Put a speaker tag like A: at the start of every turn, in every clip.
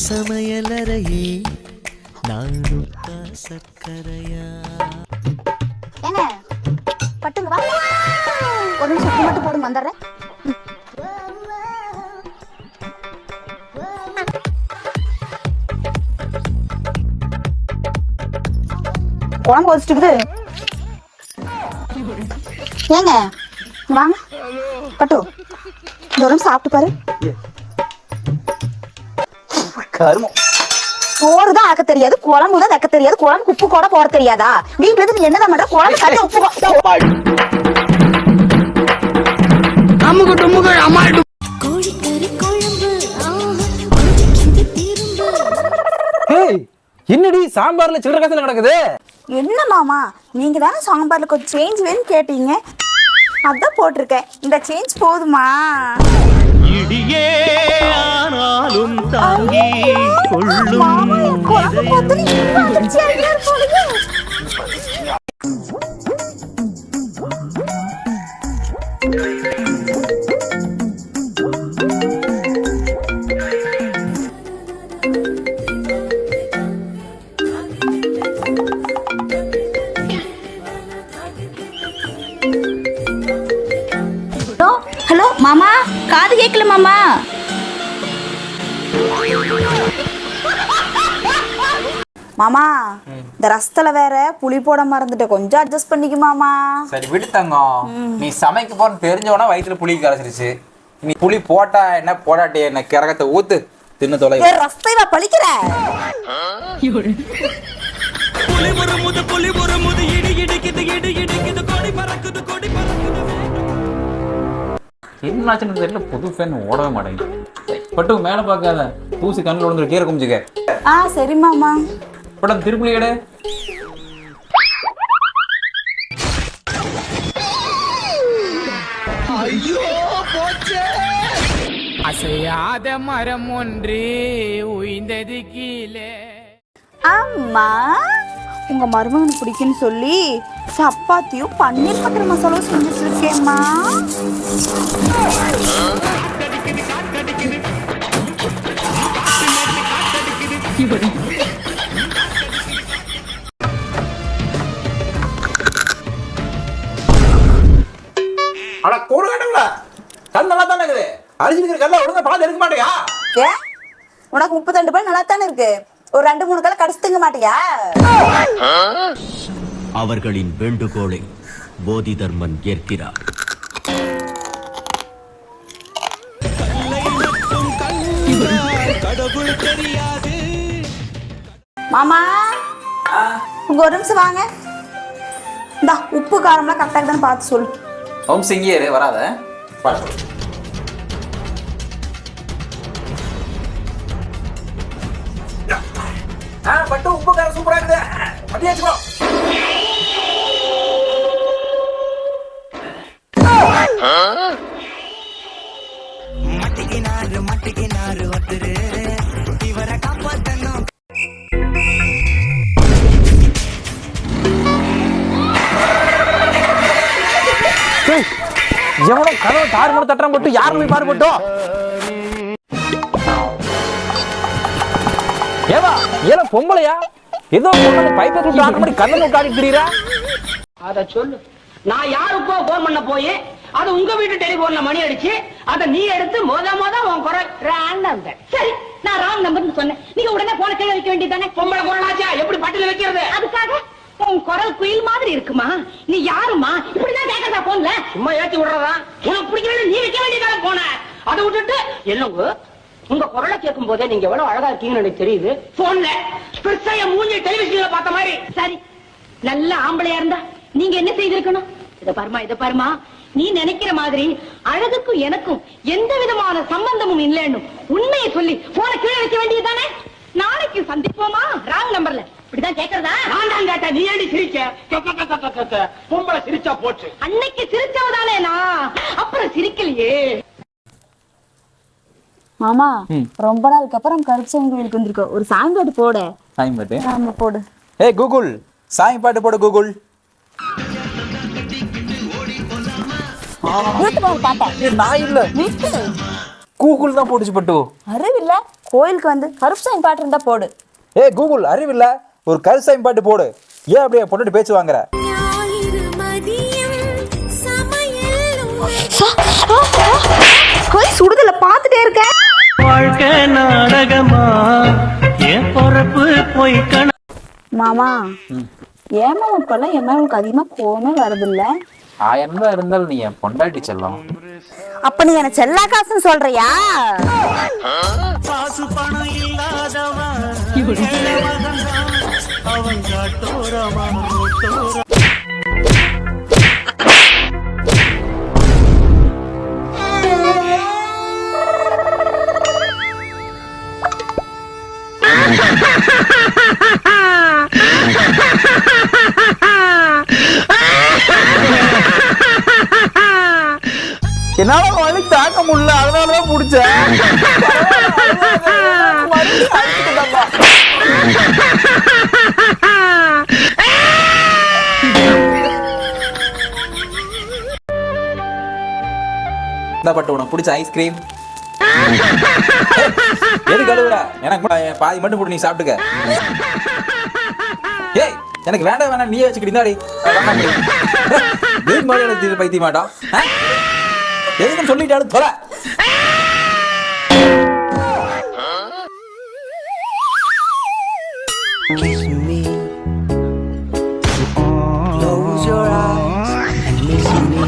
A: சமையலறையே நானுட்ட சக்கரையா.
B: ஏங்க பட்டுங்க வா, ஒரு நிமிஷம் மட்டும் போடுங்க, வந்துடுறேன். குழம்பு வச்சுட்டுக்குது. ஏங்க வாங்க பட்டு, இந்த ஒரு சாப்பிட்டு பாரு. சோறுதான் ஆக்க தெரியாது, குழம்புதான் வைக்க தெரியாது, குழம்பு உப்பு கூட போட தெரியாதா? வீட்டுல இருந்து என்னதான் பண்ற? குழம்பு கட்ட உப்பு
C: என்னடி சாம்பார்ல சில்லற காசுல கிடக்குது?
B: என்ன மாமா, நீங்க தானே சாம்பார்ல கொஞ்சம் சேஞ்ச் வேணும்னு கேட்டீங்க, அதான் போட்டிருக்கேன். இந்த சேஞ்ச் போதுமா?
A: இடியே ஆனாலும் தாங்கி கொள்ளும்.
B: ஹலோ மாமா, காது கேட்கல மாமா. மாமா இந்த ரசத்துல வேற புளி போட மறந்துட்டேன், கொஞ்சம் அட்ஜஸ்ட் பண்ணிக்க மாமா.
C: சரி விடு தங்கம், நீ சமைக்க போறன்னு தெரிஞ்சவனா வயிற்றுல புளி கரைச்சிருச்சு. நீ புளி போட்டா என்ன போடாட்டி என்ன, கிரகத்தை ஊத்து தின்னு தொலை.
B: ரசத்தை நான் பழிக்கிற.
C: என்னாச்சுன்னு தெரியல, புது ஃபேன் ஓடவே மாட்டேங்குது. பட்டு மேல பார்க்காத, தூசி கண்ணில் விழுந்து கீரை குமிச்சுக்க.
B: சரி மாமா.
C: படம் திருப்புளி எடு.
D: அசையாத மரம் ஒன்று உயிர்ந்தது கீழே.
B: அம்மா, உங்க மருமகனுக்கு பிடிக்குன்னு சொல்லி சப்பாத்தியும் பன்னீர் பட்டர் மசாலாவும் செஞ்சு வச்சிருக்கேம்மா.
C: அட கோடு கட்டல, கல் நல்லா தானே இருக்குது. அரிசி இருக்கிற கல்ல ஒழுங்கா பார்த்து எடுக்க மாட்டியா?
B: உனக்கு 32 பேர் நல்லா தானே இருக்கு, ஒரு 2-3 கல்ல கடிச்சு திங்க மாட்டியா?
A: அவர்களின் வேண்டுகோளை போதி தர்மன் ஏற்கிறார்.
B: மாமா உங்க ஒரு நிமிஷம் வாங்க. இந்தா உப்பு காரம்லாம் கரெக்டாக தானே பார்த்து சொல்லு.
C: ஓம் சிங்கியரு வராத பட்டு உப்பு காரம் சூப்பரா இருக்குது. மதியாச்சுக்கோ. மட்டிக்கினாரு ஒத்துரு இவரை காப்பாத்தணும். எவனோ கதவை தாறு மணி தட்டுறான் போட்டு யாரும் போய் பாரு போட்டோம். ஏவா ஏல பொம்பளையா ஏதோ பைப்பை கூட்டு ஆட்ட மாதிரி கண்ணை விட்டு ஆடி திரியறா?
E: அத சொல்லு. நான் யாருக்கோ போன் பண்ண போய் அது உங்க வீட்டு டெலிபோன்ல மணி அடிச்சு அத நீ எடுத்து மொத உன் குரல் ராங் நம்பர். சரி, நான் ராங் நம்பர்னு சொன்னேன், நீங்க உடனே போன கீழே வைக்க வேண்டியதானே? பொம்பளை குரலாச்சா, எப்படி பட்டில வைக்கிறது? அதுக்காக உன் குரல் குயில் மாதிரி இருக்குமா? நீ யாருமா இப்படிதான் கேட்கறதா போன்ல? சும்மா ஏத்தி விடுறதா? உனக்கு பிடிக்கல நீ வைக்க வேண்டியதான போன. அதை விட்டுட்டு என்னங்க உங்க குரலை கேட்கும் போதே நீங்க எவ்வளவு அழகா இருக்கீங்கன்னு எனக்கு தெரியுது. போன்ல பெருசா மூஞ்சி டெலிவிஷன்ல பார்த்த மாதிரி. சரி, நல்ல ஆம்பளையா இருந்தா நீங்க என்ன செய்திருக்கணும்? இத பாருமா, நீ நினைக்கிற மாதிரி அழகுக்கும் எனக்கும் எந்த விதமான சம்பந்தமும் இல்லைன்னு உண்மையை சொல்லி போன கீழே வைக்க வேண்டியதானே? நாளைக்கு சந்திப்போமா? ராங் நம்பர்ல இப்படிதான் கேக்குறதா?
F: நான் தான் கேட்டேன், நீ ஏண்டி சிரிக்க? பொம்பளை சிரிச்சா போச்சு.
E: அன்னைக்கு சிரிச்சவதானே நான், அப்புறம் சிரிக்கலையே.
B: மாமா ரொம்ப நாளுக்கு அப்புறம் கருப்பசாமி கோயிலுக்கு வந்திருக்கோம். ஒரு சாங் பாட்டு போட.
C: சாமி பாட்டு?
B: ஆமா போடு.
C: ஏய் கூகுள், சாமி பாட்டு போடு கூகுள். நான் இல்ல, கூகுள் தான் போடுச்சு பட்டு.
B: அறிவில்ல, கோயிலுக்கு வந்து கருப்பசாமி பாட்டு இருந்தா போடு.
C: ஏய் கூகுள், அறிவில்ல, ஒரு கருசாமி பாட்டு போடு. ஏன் அப்படியே பொண்ணுட்டு பேச்சு வாங்குற?
B: கோயில் சுடுதல பாத்துட்டே இருக்க.
A: வாழ்க்கை நாடகமா என் பொறப்பு போய்க்கண.
B: மாமா ஏன் மாமா இப்பெல்லாம் என் மேல உனக்கு அதிகமா கோவமே வருதில்ல?
C: 1000 தான் இருந்தாலும் நீ என் பொண்டாட்டி செல்லம்.
B: அப்ப நீ என்ன செல்லா காசுன்னு சொல்றியா?
A: காசு பணம் இல்லாதவன் அவன் காட்டோரமா ரோட்டோரமா.
C: என்னால வலி தாக்க முடியல, அதனாலதான் புடிச்சேன். பட்டு உனக்கு பிடிச்ச ஐஸ்கிரீம் எது கழுவுற? எனக்கு பாதி மட்டும் போட்டு நீ சாப்பிட்டுக்க. ஏய் எனக்கு வேண்டாம் வேணாம், நீயே வச்சுக்கிட்டாடி பைத்திய மாட்டோம். எதுக்குன்னு சொல்லிட்டாலும் தொலை.
A: Kiss me. Close your eyes and miss me.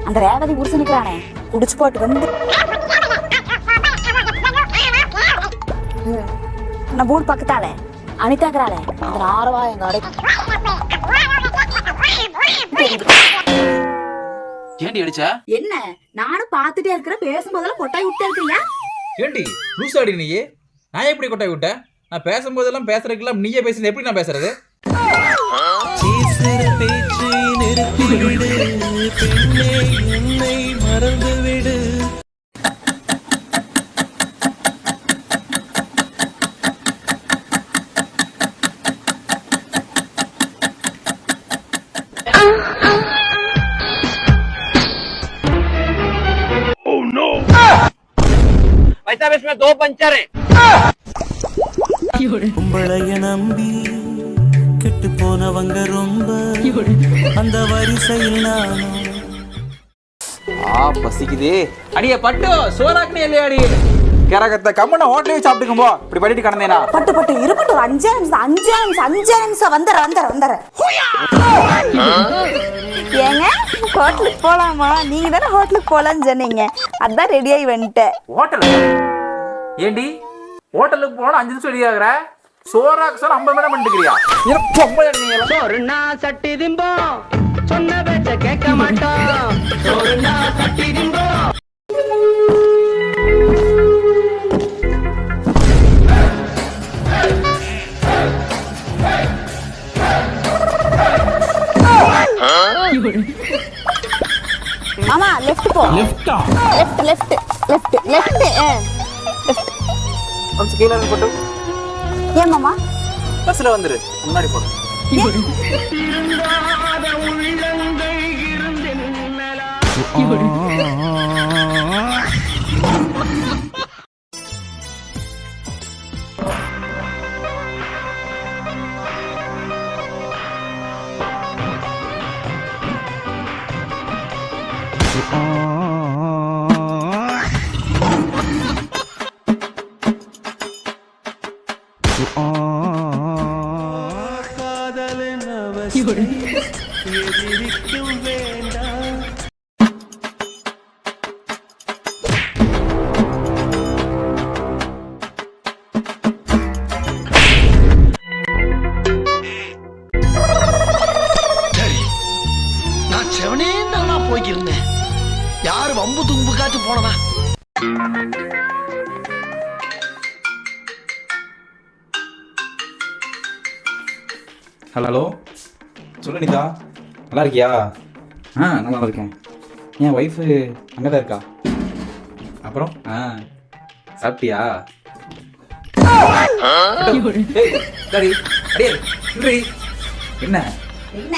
B: அந்த ரேவதி புருஷனுக்குறானே குடிச்சு போட்டு வந்து நான் போர்டு பக்கத்தால அனிதாக்குறாளே அந்த ஆரவா எங்க அடை
C: ஏண்டி அடிச்சா?
B: என்ன நானும் பாத்துட்டே இருக்கிறேன், பேசும்போதெல்லாம் கொட்டாய் விட்டே இருக்கிறியா?
C: ஏண்டி லூசாடி நீ? நான் எப்படி கொட்டாய் விட்டேன்? நான் பேசும்போதெல்லாம் பேசுறதுக்கெல்லாம் நீயே பேசுறது, எப்படி நான் பேசுறது?
A: பேசுற பேச்சு நிறுத்திவிடு பெண்ணே, என்னை மறந்துவிடு.
F: दो पंचर है.
A: உம்பளைய நம்பி கெட்டு போனவங்க ரொம்ப, அந்த வரிசையில் நானும்.
C: பசிக்குதே. அடியே பட்டு சோறாக்குனே இல்லையா? அடி கரகத்தை கம்மன ஹோட்டலே சாப்பிட்டுக்கும் போ. இப்படி பண்ணிட்டு கடந்தேனா?
B: பட்டு பட்டு இருப்பட்டு ஒரு 5 நிமிஷம் வந்துற. ஏங்க ஹோட்டலுக்கு போலாமா? நீங்க தானே ஹோட்டலுக்கு போலான்னு சொன்னீங்க, அதான் ரெடி ஆகி வந்துட்டேன்.
C: ஹோட்டல் ஏண்டி? ஹோட்டலுக்கு போனா 5 நிமிஷம் ரெடி ஆகுற? சோறாக்கு சொன்ன 50 நிமிடம் பண்ணிக்கிறியா?
F: சோறுனா சட்டி திம்போம், சொன்ன பேச்ச கேட்க மாட்டோம். சோறுனா சட்டி திம்போம்.
B: மாமா லெஃப்ட் போ. லெஃப்டா? லெஃப்ட்.
C: கொஞ்சம் கீழே போட்டு.
B: ஏன் மாமா?
C: பஸ்ல வந்துரு, முன்னாடி போடு.
A: காதலின் அவசியம் எதிரிக்கும் வேண்டாம்.
G: நான் செவனே நல்லா போய்க்கிருந்தேன். யாரு வம்பு தும்புக்காச்சும் போனதா?
C: ஹலோ சொல்லு நிதா, நல்லா இருக்கியா? நல்லா இருக்கேன். என் ஒய்ஃபு அங்கே தான் இருக்கா? அப்புறம் சாப்பிட்டியா? என்ன
B: என்ன